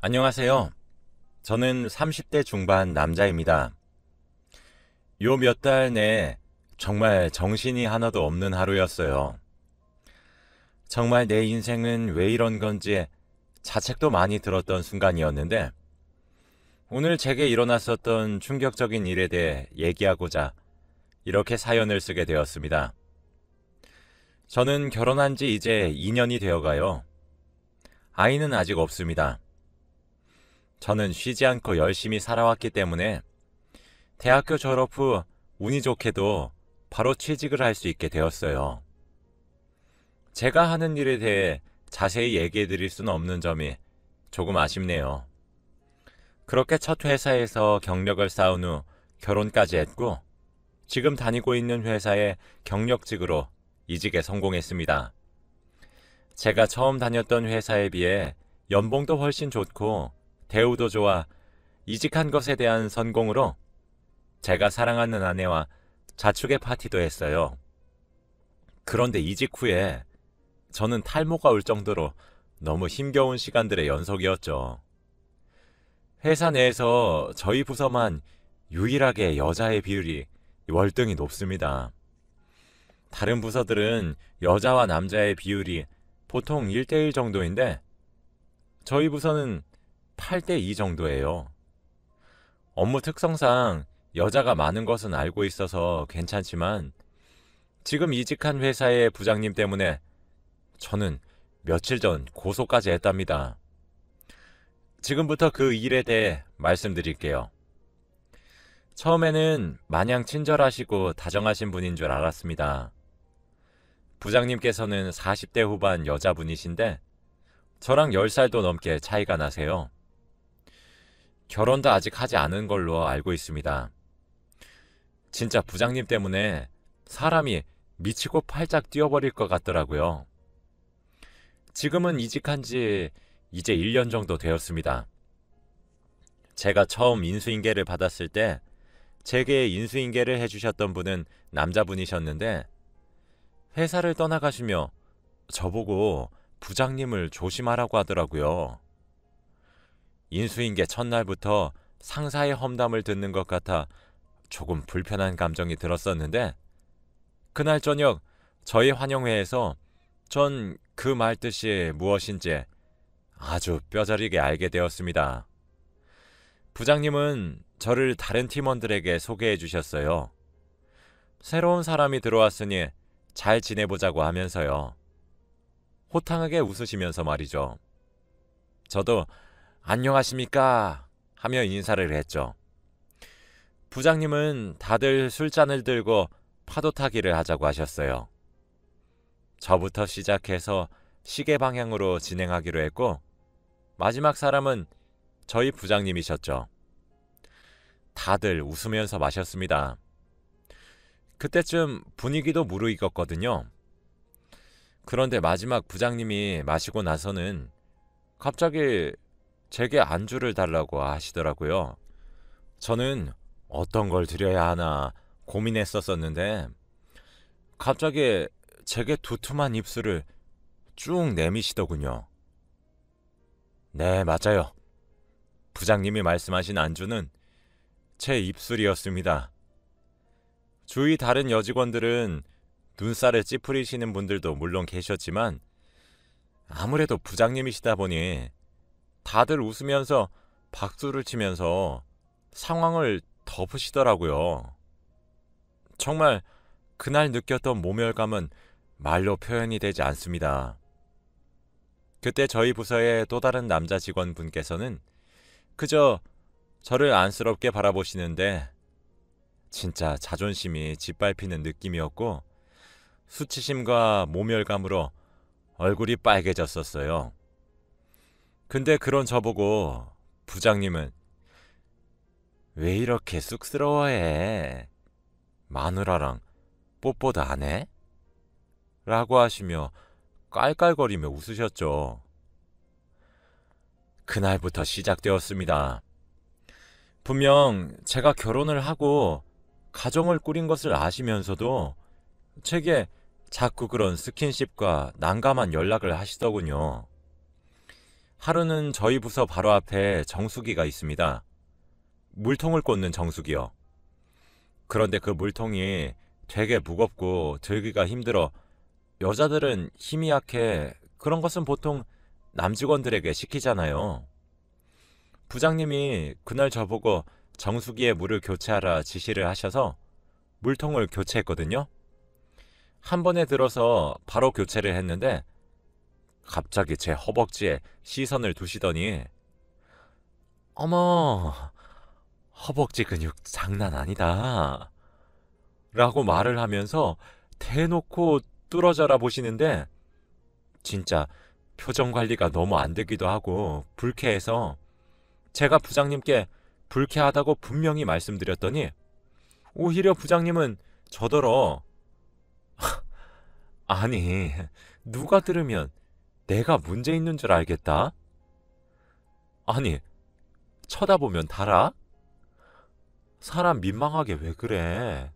안녕하세요. 저는 30대 중반 남자입니다. 요 몇 달 내에 정말 정신이 하나도 없는 하루였어요. 정말 내 인생은 왜 이런 건지 자책도 많이 들었던 순간이었는데 오늘 제게 일어났었던 충격적인 일에 대해 얘기하고자 이렇게 사연을 쓰게 되었습니다. 저는 결혼한 지 이제 2년이 되어가요. 아이는 아직 없습니다. 저는 쉬지 않고 열심히 살아왔기 때문에 대학교 졸업 후 운이 좋게도 바로 취직을 할 수 있게 되었어요. 제가 하는 일에 대해 자세히 얘기해 드릴 수는 없는 점이 조금 아쉽네요. 그렇게 첫 회사에서 경력을 쌓은 후 결혼까지 했고 지금 다니고 있는 회사의 경력직으로 이직에 성공했습니다. 제가 처음 다녔던 회사에 비해 연봉도 훨씬 좋고 대우도 좋아 이직한 것에 대한 선공으로 제가 사랑하는 아내와 자축의 파티도 했어요. 그런데 이직 후에 저는 탈모가 올 정도로 너무 힘겨운 시간들의 연속이었죠. 회사 내에서 저희 부서만 유일하게 여자의 비율이 월등히 높습니다. 다른 부서들은 여자와 남자의 비율이 보통 1대1 정도인데 저희 부서는 8대2 정도예요. 업무 특성상 여자가 많은 것은 알고 있어서 괜찮지만 지금 이직한 회사의 부장님 때문에 저는 며칠 전 고소까지 했답니다. 지금부터 그 일에 대해 말씀드릴게요. 처음에는 마냥 친절하시고 다정하신 분인 줄 알았습니다. 부장님께서는 40대 후반 여자분이신데 저랑 10살도 넘게 차이가 나세요. 결혼도 아직 하지 않은 걸로 알고 있습니다. 진짜 부장님 때문에 사람이 미치고 팔짝 뛰어버릴 것 같더라고요. 지금은 이직한 지 이제 1년 정도 되었습니다. 제가 처음 인수인계를 받았을 때 제게 인수인계를 해주셨던 분은 남자분이셨는데 회사를 떠나가시며 저보고 부장님을 조심하라고 하더라고요. 인수인계 첫날부터 상사의 험담을 듣는 것 같아 조금 불편한 감정이 들었었는데 그날 저녁 저희 환영회에서 전 그 말 뜻이 무엇인지 아주 뼈저리게 알게 되었습니다. 부장님은 저를 다른 팀원들에게 소개해 주셨어요. 새로운 사람이 들어왔으니 잘 지내보자고 하면서요. 호탕하게 웃으시면서 말이죠. 저도 안녕하십니까 하며 인사를 했죠. 부장님은 다들 술잔을 들고 파도 타기를 하자고 하셨어요. 저부터 시작해서 시계 방향으로 진행하기로 했고 마지막 사람은 저희 부장님이셨죠. 다들 웃으면서 마셨습니다. 그때쯤 분위기도 무르익었거든요. 그런데 마지막 부장님이 마시고 나서는 갑자기 제게 안주를 달라고 하시더라고요. 저는 어떤 걸 드려야 하나 고민했었었는데 갑자기 제게 두툼한 입술을 쭉 내미시더군요. 네, 맞아요. 부장님이 말씀하신 안주는 제 입술이었습니다. 주위 다른 여직원들은 눈살을 찌푸리시는 분들도 물론 계셨지만 아무래도 부장님이시다 보니 다들 웃으면서 박수를 치면서 상황을 덮으시더라고요. 정말 그날 느꼈던 모멸감은 말로 표현이 되지 않습니다. 그때 저희 부서의 또 다른 남자 직원분께서는 그저 저를 안쓰럽게 바라보시는데 진짜 자존심이 짓밟히는 느낌이었고 수치심과 모멸감으로 얼굴이 빨개졌었어요. 근데 그런 저보고 부장님은 왜 이렇게 쑥스러워해? 마누라랑 뽀뽀도 안 해? 라고 하시며 깔깔거리며 웃으셨죠. 그날부터 시작되었습니다. 분명 제가 결혼을 하고 가정을 꾸린 것을 아시면서도 제게 자꾸 그런 스킨십과 난감한 연락을 하시더군요. 하루는 저희 부서 바로 앞에 정수기가 있습니다. 물통을 꽂는 정수기요. 그런데 그 물통이 되게 무겁고 들기가 힘들어 여자들은 힘이 약해 그런 것은 보통 남직원들에게 시키잖아요. 부장님이 그날 저보고 정수기에 물을 교체하라 지시를 하셔서 물통을 교체했거든요. 한 번에 들어서 바로 교체를 했는데 갑자기 제 허벅지에 시선을 두시더니 어머, 허벅지 근육 장난 아니다 라고 말을 하면서 대놓고 뚫어져라 보시는데 진짜 표정 관리가 너무 안 되기도 하고 불쾌해서 제가 부장님께 불쾌하다고 분명히 말씀드렸더니 오히려 부장님은 저더러 아니 누가 들으면 내가 문제 있는 줄 알겠다? 아니 쳐다보면 달아? 사람 민망하게 왜 그래?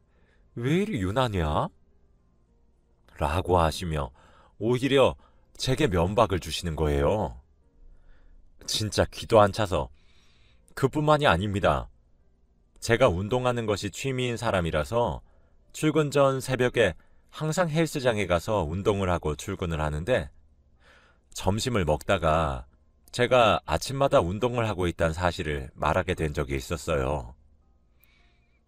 왜 이리 유난이야? 라고 하시며 오히려 제게 면박을 주시는 거예요. 진짜 기도 안 차서 그뿐만이 아닙니다. 제가 운동하는 것이 취미인 사람이라서 출근 전 새벽에 항상 헬스장에 가서 운동을 하고 출근을 하는데 점심을 먹다가 제가 아침마다 운동을 하고 있다는 사실을 말하게 된 적이 있었어요.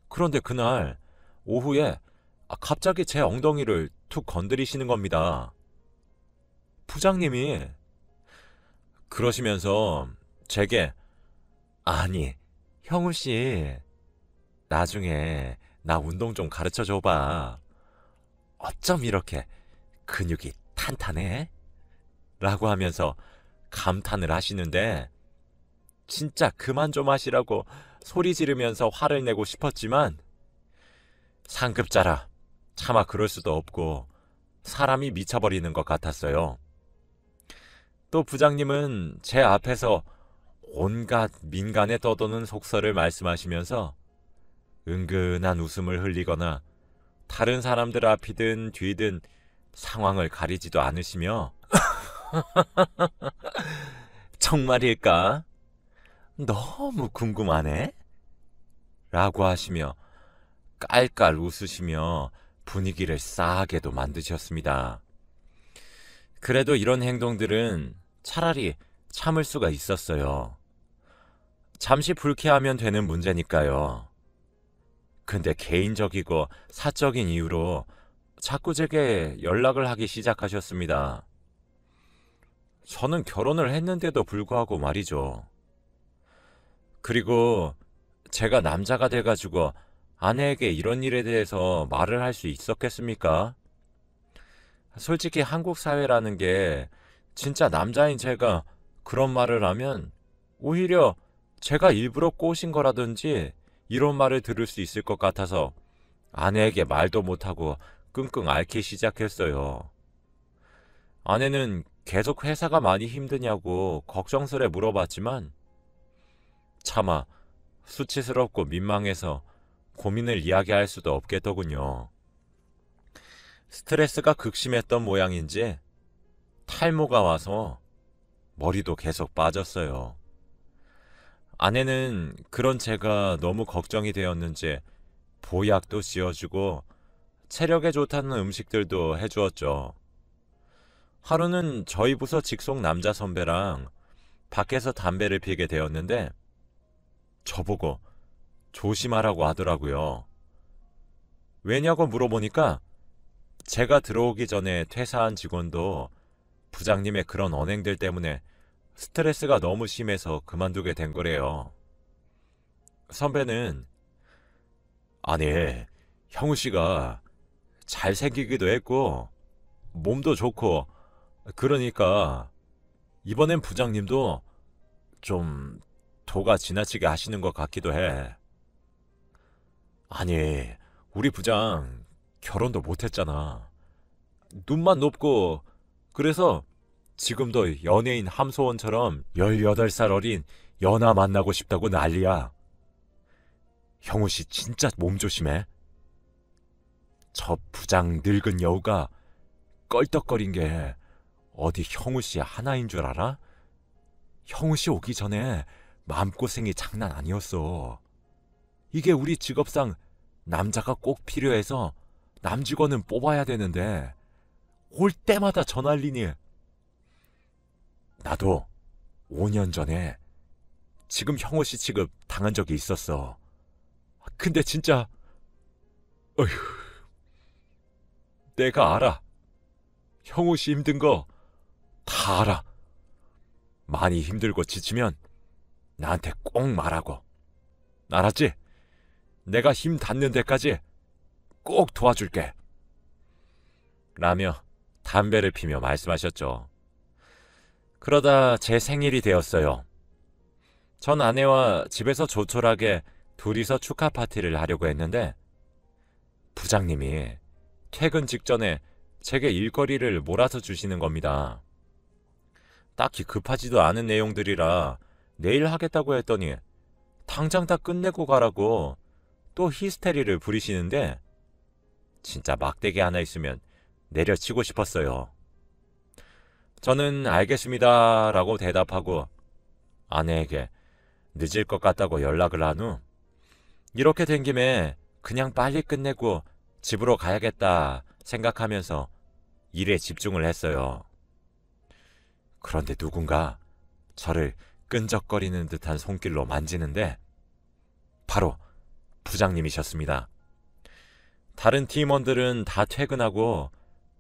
그런데 그날 오후에 갑자기 제 엉덩이를 툭 건드리시는 겁니다. 부장님이 그러시면서 제게 아니 형우씨 나중에 나 운동 좀 가르쳐 줘봐. 어쩜 이렇게 근육이 탄탄해? 라고 하면서 감탄을 하시는데 진짜 그만 좀 하시라고 소리 지르면서 화를 내고 싶었지만 상급자라 차마 그럴 수도 없고 사람이 미쳐버리는 것 같았어요. 또 부장님은 제 앞에서 온갖 민간에 떠도는 속설을 말씀하시면서 은근한 웃음을 흘리거나 다른 사람들 앞이든 뒤든 상황을 가리지도 않으시며 정말일까? 너무 궁금하네? 라고 하시며 깔깔 웃으시며 분위기를 싸하게도 만드셨습니다. 그래도 이런 행동들은 차라리 참을 수가 있었어요. 잠시 불쾌하면 되는 문제니까요. 근데 개인적이고 사적인 이유로 자꾸 제게 연락을 하기 시작하셨습니다. 저는 결혼을 했는데도 불구하고 말이죠. 그리고 제가 남자가 돼가지고 아내에게 이런 일에 대해서 말을 할 수 있었겠습니까? 솔직히 한국 사회라는 게 진짜 남자인 제가 그런 말을 하면 오히려 제가 일부러 꼬신 거라든지 이런 말을 들을 수 있을 것 같아서 아내에게 말도 못하고 끙끙 앓기 시작했어요. 아내는 계속 회사가 많이 힘드냐고 걱정스레 물어봤지만 차마 수치스럽고 민망해서 고민을 이야기할 수도 없겠더군요. 스트레스가 극심했던 모양인지 탈모가 와서 머리도 계속 빠졌어요. 아내는 그런 제가 너무 걱정이 되었는지 보약도 지어주고 체력에 좋다는 음식들도 해주었죠. 하루는 저희 부서 직속 남자 선배랑 밖에서 담배를 피게 되었는데 저보고 조심하라고 하더라고요. 왜냐고 물어보니까 제가 들어오기 전에 퇴사한 직원도 부장님의 그런 언행들 때문에 스트레스가 너무 심해서 그만두게 된 거래요. 선배는 아니, 형우 씨가 잘생기기도 했고 몸도 좋고 그러니까 이번엔 부장님도 좀 도가 지나치게 하시는 것 같기도 해. 아니, 우리 부장 결혼도 못했잖아. 눈만 높고 그래서 지금도 연예인 함소원처럼 18살 어린 연하 만나고 싶다고 난리야. 형우 씨 진짜 몸 조심해. 저 부장 늙은 여우가 껄떡거린 게 어디 형우 씨 하나인 줄 알아? 형우 씨 오기 전에 마음고생이 장난 아니었어. 이게 우리 직업상 남자가 꼭 필요해서 남직원은 뽑아야 되는데 올 때마다 전화리니. 나도 5년 전에 지금 형우 씨 취급 당한 적이 있었어. 근데 진짜 어휴, 내가 알아. 형우 씨 힘든 거 다 알아. 많이 힘들고 지치면 나한테 꼭 말하고. 알았지? 내가 힘 닿는 데까지 꼭 도와줄게. 라며 담배를 피며 말씀하셨죠. 그러다 제 생일이 되었어요. 전 아내와 집에서 조촐하게 둘이서 축하 파티를 하려고 했는데 부장님이 퇴근 직전에 제게 일거리를 몰아서 주시는 겁니다. 딱히 급하지도 않은 내용들이라 내일 하겠다고 했더니 당장 다 끝내고 가라고 또 히스테리를 부리시는데 진짜 막대기 하나 있으면 내려치고 싶었어요. 저는 알겠습니다 라고 대답하고 아내에게 늦을 것 같다고 연락을 한 후 이렇게 된 김에 그냥 빨리 끝내고 집으로 가야겠다 생각하면서 일에 집중을 했어요. 그런데 누군가 저를 끈적거리는 듯한 손길로 만지는데 바로 부장님이셨습니다. 다른 팀원들은 다 퇴근하고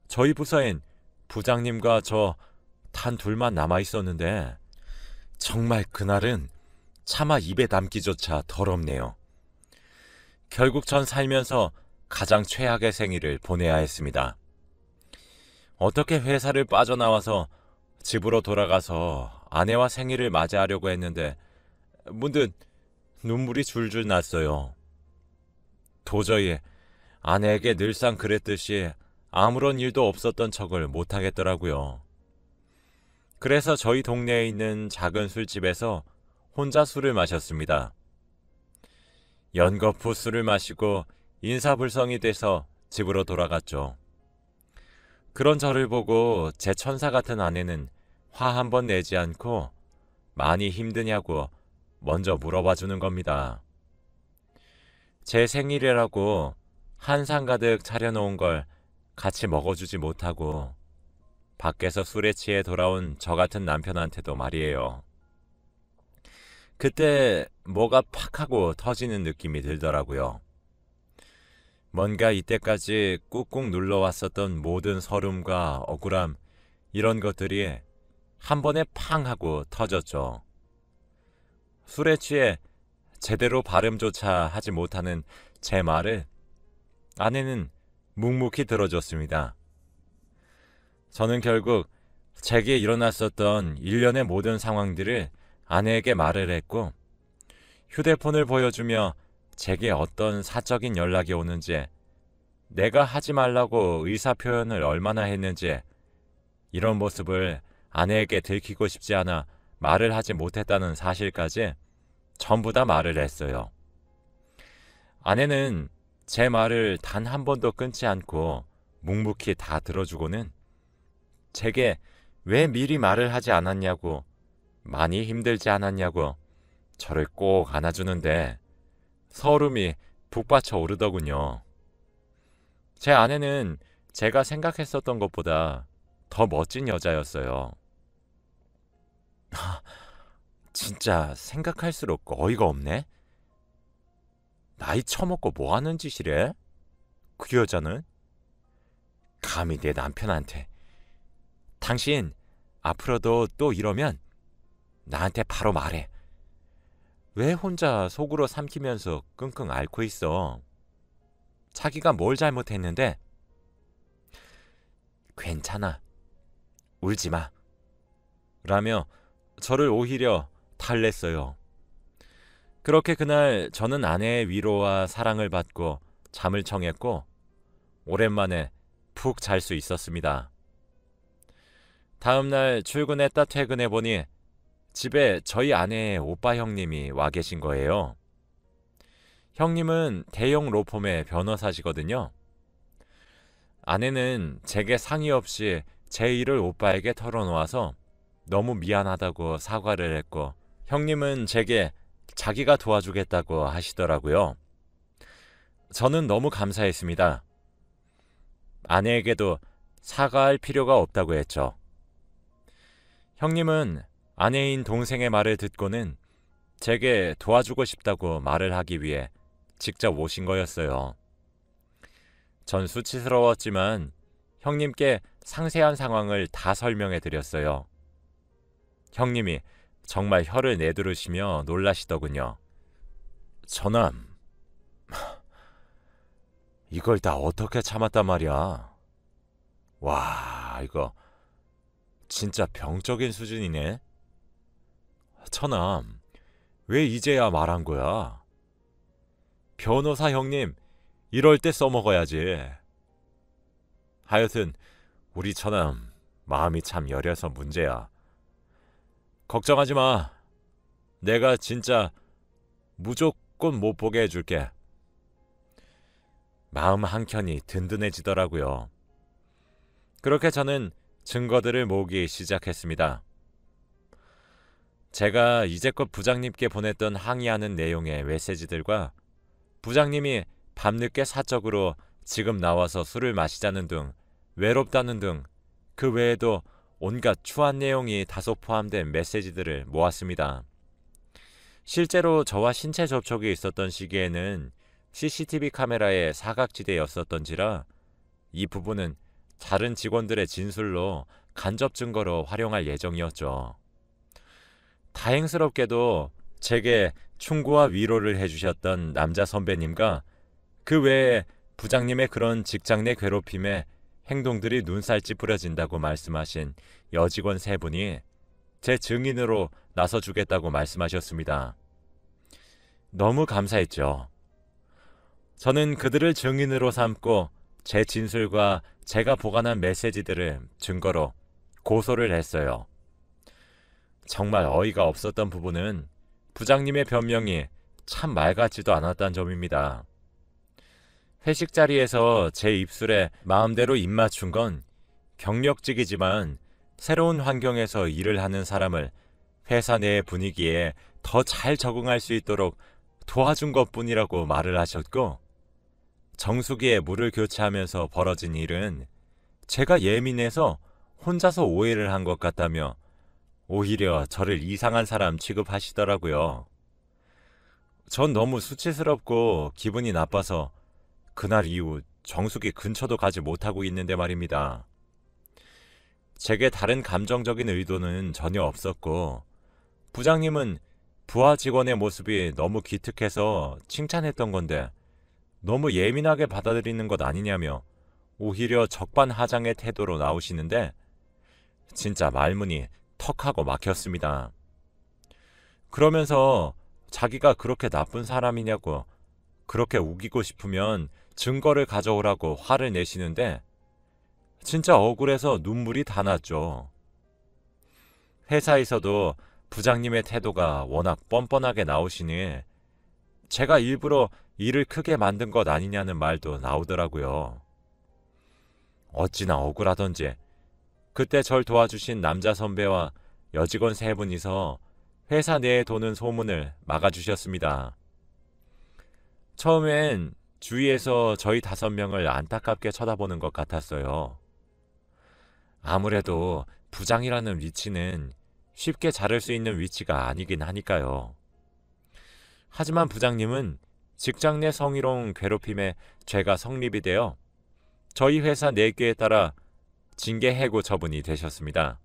저희 부서엔 부장님과 저 단 둘만 남아 있었는데 정말 그날은 차마 입에 담기조차 더럽네요. 결국 전 살면서 가장 최악의 생일을 보내야 했습니다. 어떻게 회사를 빠져나와서 집으로 돌아가서 아내와 생일을 맞이하려고 했는데 문득 눈물이 줄줄 났어요. 도저히 아내에게 늘상 그랬듯이 아무런 일도 없었던 척을 못하겠더라고요. 그래서 저희 동네에 있는 작은 술집에서 혼자 술을 마셨습니다. 연거푸 술을 마시고 인사불성이 돼서 집으로 돌아갔죠. 그런 저를 보고 제 천사 같은 아내는 화 한 번 내지 않고 많이 힘드냐고 먼저 물어봐 주는 겁니다. 제 생일이라고 한상 가득 차려놓은 걸 같이 먹어주지 못하고 밖에서 술에 취해 돌아온 저 같은 남편한테도 말이에요. 그때 뭐가 팍 하고 터지는 느낌이 들더라고요. 뭔가 이때까지 꾹꾹 눌러왔었던 모든 서름과 억울함 이런 것들이 한 번에 팡 하고 터졌죠. 술에 취해 제대로 발음조차 하지 못하는 제 말을 아내는 묵묵히 들어줬습니다. 저는 결국 제게 일어났었던 일련의 모든 상황들을 아내에게 말을 했고 휴대폰을 보여주며 제게 어떤 사적인 연락이 오는지 내가 하지 말라고 의사표현을 얼마나 했는지 이런 모습을 아내에게 들키고 싶지 않아 말을 하지 못했다는 사실까지 전부 다 말을 했어요. 아내는 제 말을 단 한 번도 끊지 않고 묵묵히 다 들어주고는 제게 왜 미리 말을 하지 않았냐고 많이 힘들지 않았냐고 저를 꼭 안아주는데 서름이 북받쳐 오르더군요. 제 아내는 제가 생각했었던 것보다 더 멋진 여자였어요. 진짜 생각할수록 어이가 없네. 나이 처먹고 뭐하는 짓이래? 그 여자는? 감히 내 남편한테. 당신 앞으로도 또 이러면 나한테 바로 말해. 왜 혼자 속으로 삼키면서 끙끙 앓고 있어? 자기가 뭘 잘못했는데? 괜찮아. 울지 마. 라며 저를 오히려 달랬어요. 그렇게 그날 저는 아내의 위로와 사랑을 받고 잠을 청했고 오랜만에 푹 잘 수 있었습니다. 다음 날 출근했다 퇴근해보니 집에 저희 아내의 오빠 형님이 와 계신 거예요. 형님은 대형 로펌의 변호사시거든요. 아내는 제게 상의 없이 제 일을 오빠에게 털어놓아서 너무 미안하다고 사과를 했고 형님은 제게 자기가 도와주겠다고 하시더라고요. 저는 너무 감사했습니다. 아내에게도 사과할 필요가 없다고 했죠. 형님은 아내인 동생의 말을 듣고는 제게 도와주고 싶다고 말을 하기 위해 직접 오신 거였어요. 전 수치스러웠지만 형님께 상세한 상황을 다 설명해 드렸어요. 형님이 정말 혀를 내두르시며 놀라시더군요. 저남, 이걸 다 어떻게 참았단 말이야. 와, 이거 진짜 병적인 수준이네. 처남, 왜 이제야 말한 거야? 변호사 형님, 이럴 때 써먹어야지. 하여튼 우리 처남 마음이 참 여려서 문제야. 걱정하지 마. 내가 진짜 무조건 못 보게 해줄게. 마음 한켠이 든든해지더라고요. 그렇게 저는 증거들을 모으기 시작했습니다. 제가 이제껏 부장님께 보냈던 항의하는 내용의 메시지들과 부장님이 밤늦게 사적으로 지금 나와서 술을 마시자는 등 외롭다는 등 그 외에도 온갖 추한 내용이 다소 포함된 메시지들을 모았습니다. 실제로 저와 신체 접촉이 있었던 시기에는 CCTV 카메라의 사각지대였었던지라 이 부분은 다른 직원들의 진술로 간접 증거로 활용할 예정이었죠. 다행스럽게도 제게 충고와 위로를 해주셨던 남자 선배님과 그 외에 부장님의 그런 직장 내 괴롭힘에 행동들이 눈살찌 부려진다고 말씀하신 여직원 3분이 제 증인으로 나서주겠다고 말씀하셨습니다. 너무 감사했죠. 저는 그들을 증인으로 삼고 제 진술과 제가 보관한 메시지들을 증거로 고소를 했어요. 정말 어이가 없었던 부분은 부장님의 변명이 참 말 같지도 않았다는 점입니다. 회식 자리에서 제 입술에 마음대로 입 맞춘 건 경력직이지만 새로운 환경에서 일을 하는 사람을 회사 내의 분위기에 더 잘 적응할 수 있도록 도와준 것뿐이라고 말을 하셨고, 정수기에 물을 교체하면서 벌어진 일은 제가 예민해서 혼자서 오해를 한 것 같다며 오히려 저를 이상한 사람 취급하시더라고요. 전 너무 수치스럽고 기분이 나빠서 그날 이후 정수기 근처도 가지 못하고 있는데 말입니다. 제게 다른 감정적인 의도는 전혀 없었고 부장님은 부하 직원의 모습이 너무 기특해서 칭찬했던 건데 너무 예민하게 받아들이는 것 아니냐며 오히려 적반하장의 태도로 나오시는데 진짜 말문이 턱하고 막혔습니다. 그러면서 자기가 그렇게 나쁜 사람이냐고 그렇게 우기고 싶으면 증거를 가져오라고 화를 내시는데 진짜 억울해서 눈물이 다 났죠. 회사에서도 부장님의 태도가 워낙 뻔뻔하게 나오시니 제가 일부러 일을 크게 만든 것 아니냐는 말도 나오더라고요. 어찌나 억울하던지 그때 절 도와주신 남자 선배와 여직원 3분이서 회사 내에 도는 소문을 막아주셨습니다. 처음엔 주위에서 저희 5명을 안타깝게 쳐다보는 것 같았어요. 아무래도 부장이라는 위치는 쉽게 자를 수 있는 위치가 아니긴 하니까요. 하지만 부장님은 직장 내 성희롱 괴롭힘에 죄가 성립이 되어 저희 회사 4개에 따라 징계 해고 처분이 되셨습니다.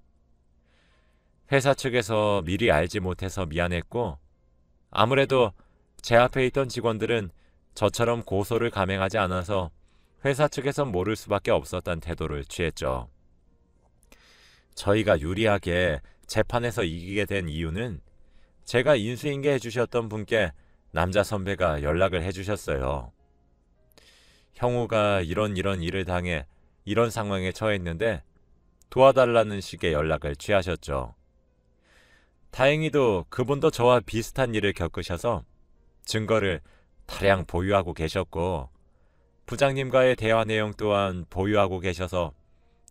회사 측에서 미리 알지 못해서 미안했고 아무래도 제 앞에 있던 직원들은 저처럼 고소를 감행하지 않아서 회사 측에선 모를 수밖에 없었던 태도를 취했죠. 저희가 유리하게 재판에서 이기게 된 이유는 제가 인수인계 해주셨던 분께 남자 선배가 연락을 해주셨어요. 형우가 이런 일을 당해 이런 상황에 처했는데 도와달라는 식의 연락을 취하셨죠. 다행히도 그분도 저와 비슷한 일을 겪으셔서 증거를 다량 보유하고 계셨고 부장님과의 대화 내용 또한 보유하고 계셔서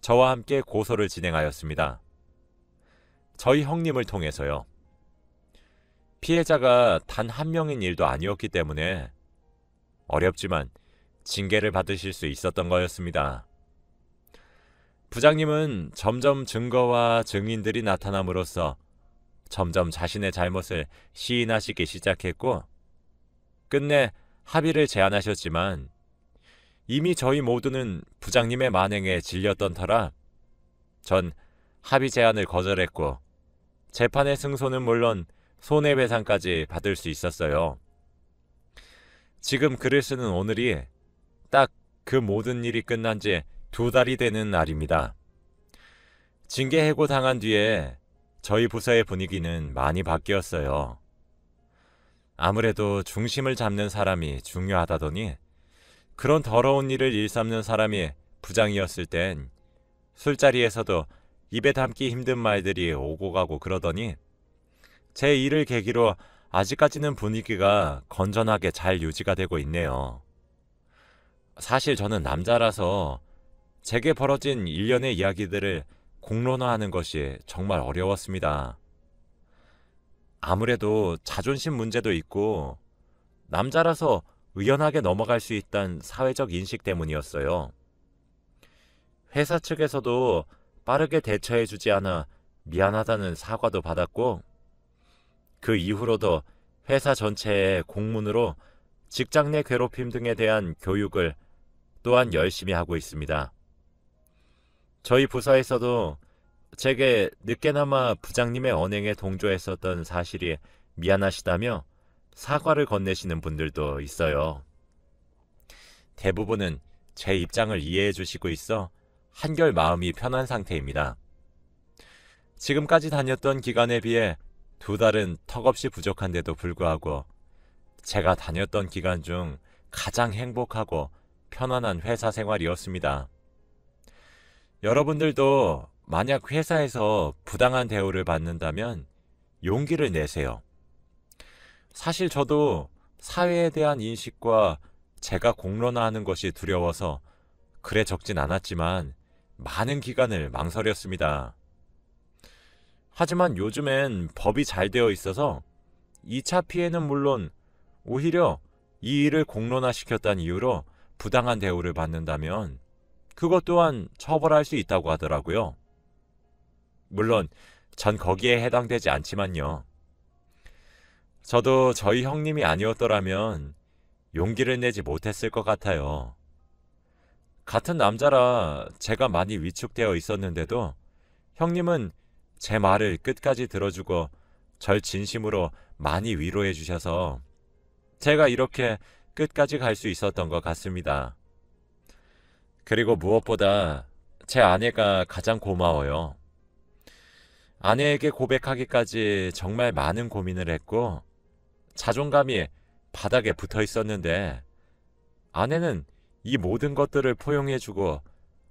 저와 함께 고소를 진행하였습니다. 저희 형님을 통해서요. 피해자가 단 한 명인 일도 아니었기 때문에 어렵지만 징계를 받으실 수 있었던 거였습니다. 부장님은 점점 증거와 증인들이 나타남으로써 점점 자신의 잘못을 시인하시기 시작했고 끝내 합의를 제안하셨지만 이미 저희 모두는 부장님의 만행에 질렸던 터라 전 합의 제안을 거절했고 재판의 승소는 물론 손해배상까지 받을 수 있었어요. 지금 글을 쓰는 오늘이 딱 그 모든 일이 끝난 지 2달이 되는 날입니다. 징계 해고 당한 뒤에 저희 부서의 분위기는 많이 바뀌었어요. 아무래도 중심을 잡는 사람이 중요하다더니 그런 더러운 일을 일삼는 사람이 부장이었을 땐 술자리에서도 입에 담기 힘든 말들이 오고 가고 그러더니 제 일을 계기로 아직까지는 분위기가 건전하게 잘 유지가 되고 있네요. 사실 저는 남자라서 제게 벌어진 일련의 이야기들을 공론화하는 것이 정말 어려웠습니다. 아무래도 자존심 문제도 있고 남자라서 의연하게 넘어갈 수 있다는 사회적 인식 때문이었어요. 회사 측에서도 빠르게 대처해주지 않아 미안하다는 사과도 받았고 그 이후로도 회사 전체의 공문으로 직장 내 괴롭힘 등에 대한 교육을 또한 열심히 하고 있습니다. 저희 부서에서도 제게 늦게나마 부장님의 언행에 동조했었던 사실이 미안하시다며 사과를 건네시는 분들도 있어요. 대부분은 제 입장을 이해해 주시고 있어 한결 마음이 편한 상태입니다. 지금까지 다녔던 기간에 비해 2달은 턱없이 부족한데도 불구하고 제가 다녔던 기간 중 가장 행복하고 편안한 회사 생활이었습니다. 여러분들도 만약 회사에서 부당한 대우를 받는다면 용기를 내세요. 사실 저도 사회에 대한 인식과 제가 공론화하는 것이 두려워서 글에 적진 않았지만 많은 기간을 망설였습니다. 하지만 요즘엔 법이 잘 되어 있어서 2차 피해는 물론 오히려 이 일을 공론화시켰다는 이유로 부당한 대우를 받는다면 그것 또한 처벌할 수 있다고 하더라고요. 물론 전 거기에 해당되지 않지만요. 저도 저희 형님이 아니었더라면 용기를 내지 못했을 것 같아요. 같은 남자라 제가 많이 위축되어 있었는데도 형님은 제 말을 끝까지 들어주고 절 진심으로 많이 위로해 주셔서 제가 이렇게 끝까지 갈 수 있었던 것 같습니다. 그리고 무엇보다 제 아내가 가장 고마워요. 아내에게 고백하기까지 정말 많은 고민을 했고 자존감이 바닥에 붙어 있었는데 아내는 이 모든 것들을 포용해주고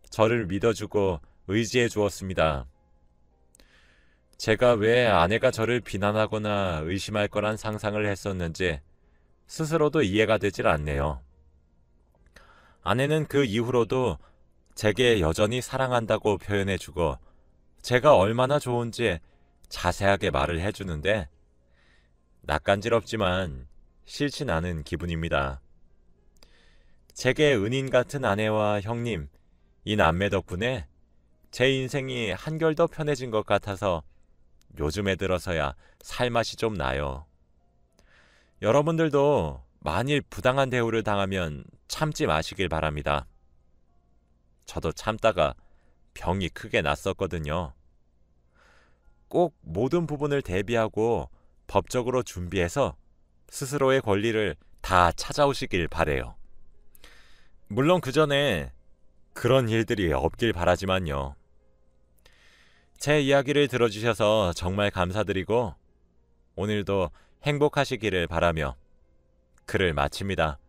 저를 믿어주고 의지해 주었습니다. 제가 왜 아내가 저를 비난하거나 의심할 거란 상상을 했었는지 스스로도 이해가 되질 않네요. 아내는 그 이후로도 제게 여전히 사랑한다고 표현해주고 제가 얼마나 좋은지 자세하게 말을 해주는데 낯간지럽지만 싫진 않은 기분입니다. 제게 은인 같은 아내와 형님, 이 남매 덕분에 제 인생이 한결 더 편해진 것 같아서 요즘에 들어서야 살맛이 좀 나요. 여러분들도 만일 부당한 대우를 당하면 참지 마시길 바랍니다. 저도 참다가 병이 크게 났었거든요. 꼭 모든 부분을 대비하고 법적으로 준비해서 스스로의 권리를 다 찾아오시길 바래요. 물론 그 전에 그런 일들이 없길 바라지만요. 제 이야기를 들어주셔서 정말 감사드리고 오늘도 행복하시기를 바라며 글을 마칩니다.